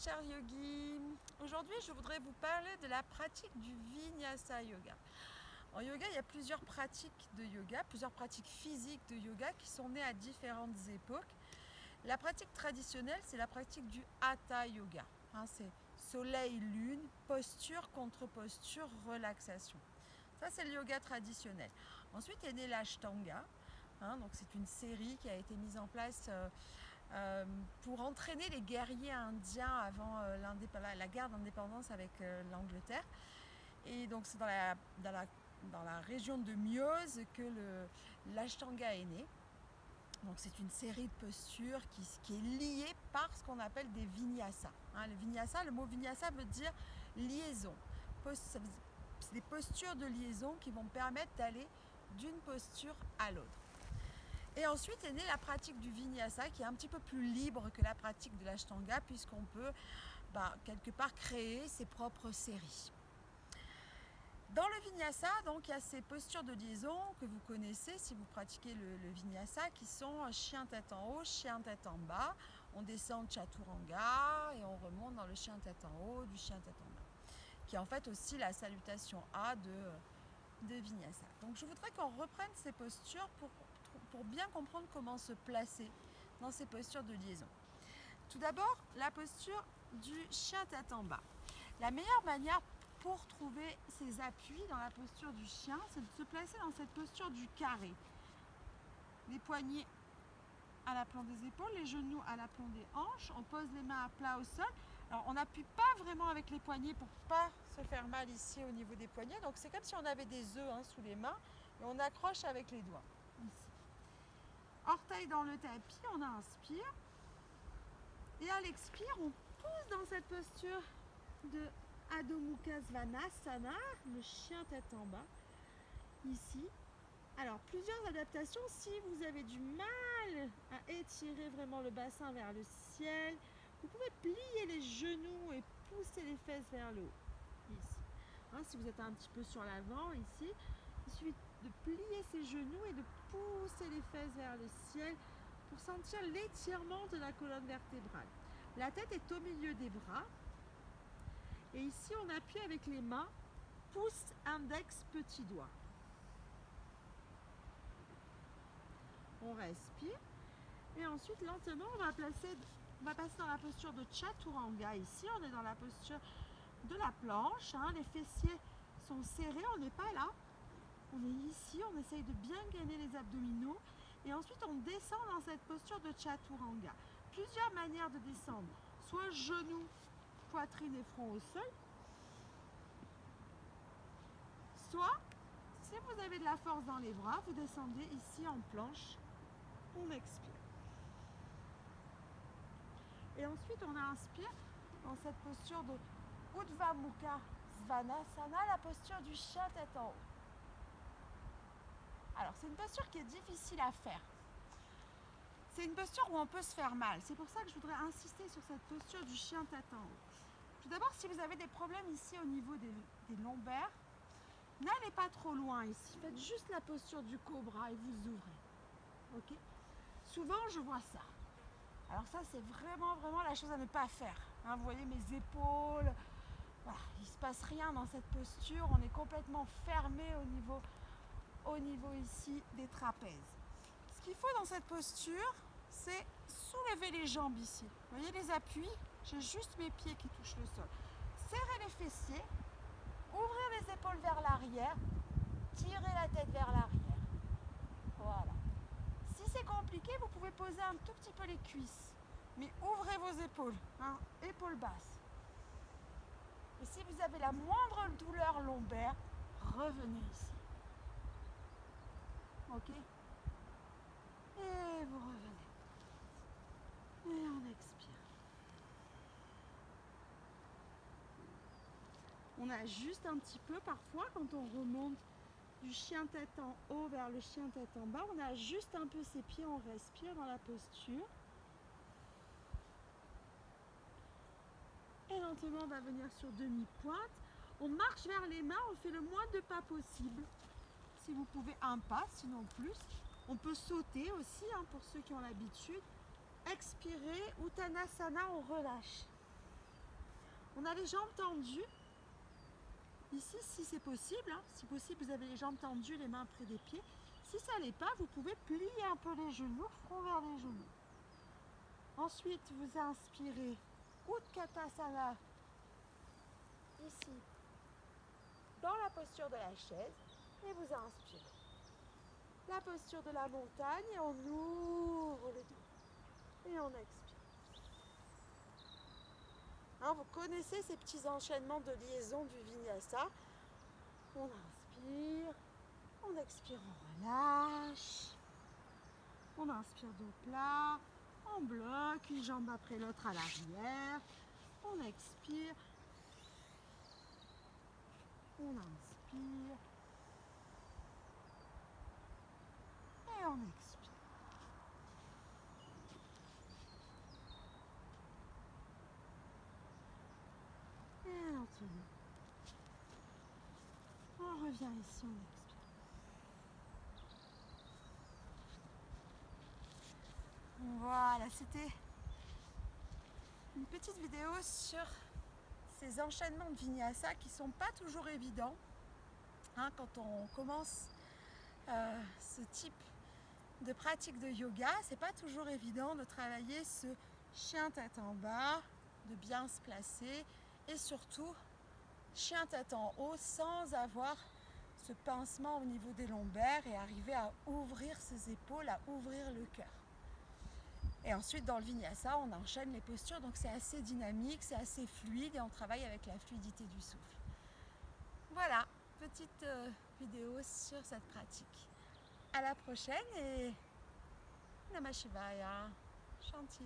chers yogis. Aujourd'hui, je voudrais vous parler de la pratique du Vinyasa Yoga. En yoga, il y a plusieurs pratiques de yoga, plusieurs pratiques physiques de yoga qui sont nées à différentes époques. La pratique traditionnelle, c'est la pratique du Hatha Yoga. C'est soleil-lune, posture contre posture, relaxation. Ça, c'est le yoga traditionnel. Ensuite est né l'Ashtanga. Donc c'est une série qui a été mise en place pour entraîner les guerriers indiens avant la guerre d'indépendance avec l'Angleterre. Et donc c'est dans la région de Miose que l'Ashtanga est né. Donc c'est une série de postures qui est liée par ce qu'on appelle des vinyasa. Le mot vinyasa veut dire liaison. C'est des postures de liaison qui vont permettre d'aller d'une posture à l'autre. Et ensuite est née la pratique du Vinyasa qui est un petit peu plus libre que la pratique de l'Ashtanga puisqu'on peut quelque part créer ses propres séries. Dans le Vinyasa, donc, il y a ces postures de liaison que vous connaissez si vous pratiquez le Vinyasa qui sont chien tête en haut, chien tête en bas. On descend Chaturanga et on remonte dans le chien tête en haut, du chien tête en bas. Qui est en fait aussi la salutation A de Vinyasa. Donc je voudrais qu'on reprenne ces postures pour bien comprendre comment se placer dans ces postures de liaison. Tout d'abord, la posture du chien tête en bas. La meilleure manière pour trouver ses appuis dans la posture du chien, c'est de se placer dans cette posture du carré. Les poignets à l'aplomb des épaules, les genoux à l'aplomb des hanches, on pose les mains à plat au sol. Alors on n'appuie pas vraiment avec les poignets pour ne pas se faire mal ici au niveau des poignets. Donc c'est comme si on avait des œufs sous les mains et on accroche avec les doigts. Ici. Orteil dans le tapis, on inspire. Et à l'expire, on pousse dans cette posture de Adho Mukha Svanasana, le chien tête en bas. Ici. Alors, plusieurs adaptations. Si vous avez du mal à étirer vraiment le bassin vers le ciel, vous pouvez plier les genoux et pousser les fesses vers le haut. Ici. Si vous êtes un petit peu sur l'avant, ici, il suffit de plier ses genoux et de pousser les fesses vers le ciel pour sentir l'étirement de la colonne vertébrale. La tête est au milieu des bras. Et ici, on appuie avec les mains, pouce, index, petit doigt. On respire et ensuite lentement on va passer dans la posture de Chaturanga. Ici on est dans la posture de la planche, les fessiers sont serrés, on n'est pas là, on est ici, on essaye de bien gainer les abdominaux et ensuite on descend dans cette posture de Chaturanga. Plusieurs manières de descendre, soit genoux, poitrine et front au sol, soit si vous avez de la force dans les bras, vous descendez ici en planche. On expire. Et ensuite, on inspire dans cette posture de Urdhva Mukha Svanasana, la posture du chien tête en haut. Alors, c'est une posture qui est difficile à faire. C'est une posture où on peut se faire mal. C'est pour ça que je voudrais insister sur cette posture du chien tête en haut. Tout d'abord, si vous avez des problèmes ici au niveau des lombaires, n'allez pas trop loin ici. Faites juste la posture du cobra et vous ouvrez. Ok ? Souvent, je vois ça. Alors ça, c'est vraiment la chose à ne pas faire. Vous voyez mes épaules. Voilà, il ne se passe rien dans cette posture. On est complètement fermé au niveau ici des trapèzes. Ce qu'il faut dans cette posture, c'est soulever les jambes ici. Vous voyez les appuis? J'ai juste mes pieds qui touchent le sol. Serrer les fessiers. Ouvrir les épaules vers l'arrière. Tirer la tête vers l'arrière. Voilà. Si c'est compliqué, vous pouvez poser un tout petit peu les cuisses. Mais ouvrez vos épaules, épaules basses. Et si vous avez la moindre douleur lombaire, revenez ici. Ok? Et vous revenez. Et on expire. On ajuste un petit peu parfois quand on remonte du chien tête en haut vers le chien tête en bas. On ajuste un peu ses pieds, on respire dans la posture. Et lentement, on va venir sur demi-pointe. On marche vers les mains, on fait le moins de pas possible. Si vous pouvez un pas, sinon plus. On peut sauter aussi, pour ceux qui ont l'habitude. Expirer, Uttanasana, on relâche. On a les jambes tendues. Ici, si c'est possible, hein, si possible, vous avez les jambes tendues, les mains près des pieds. Si ça l'est pas, vous pouvez plier un peu les genoux, front vers les genoux. Ensuite, vous inspirez Utkatasana, ici, dans la posture de la chaise, et vous inspirez. La posture de la montagne, et on ouvre le dos. Et on expire. Alors, vous connaissez ces petits enchaînements de liaison du Vinyasa. On inspire, on expire, on relâche. On inspire dos plat, on bloque, une jambe après l'autre à l'arrière. On expire. On inspire. Et on expire. Et lentement. On revient ici, on expire. Voilà, c'était une petite vidéo sur ces enchaînements de Vinyasa qui ne sont pas toujours évidents. Hein, quand on commence ce type de pratique de yoga, c'est pas toujours évident de travailler ce chien tête en bas, de bien se placer et surtout chien tête en haut sans avoir ce pincement au niveau des lombaires et arriver à ouvrir ses épaules, à ouvrir le cœur. Et ensuite dans le Vinyasa, on enchaîne les postures, donc c'est assez dynamique, c'est assez fluide et on travaille avec la fluidité du souffle. Voilà, petite vidéo sur cette pratique. À la prochaine et Namah Shivaya, Shanti.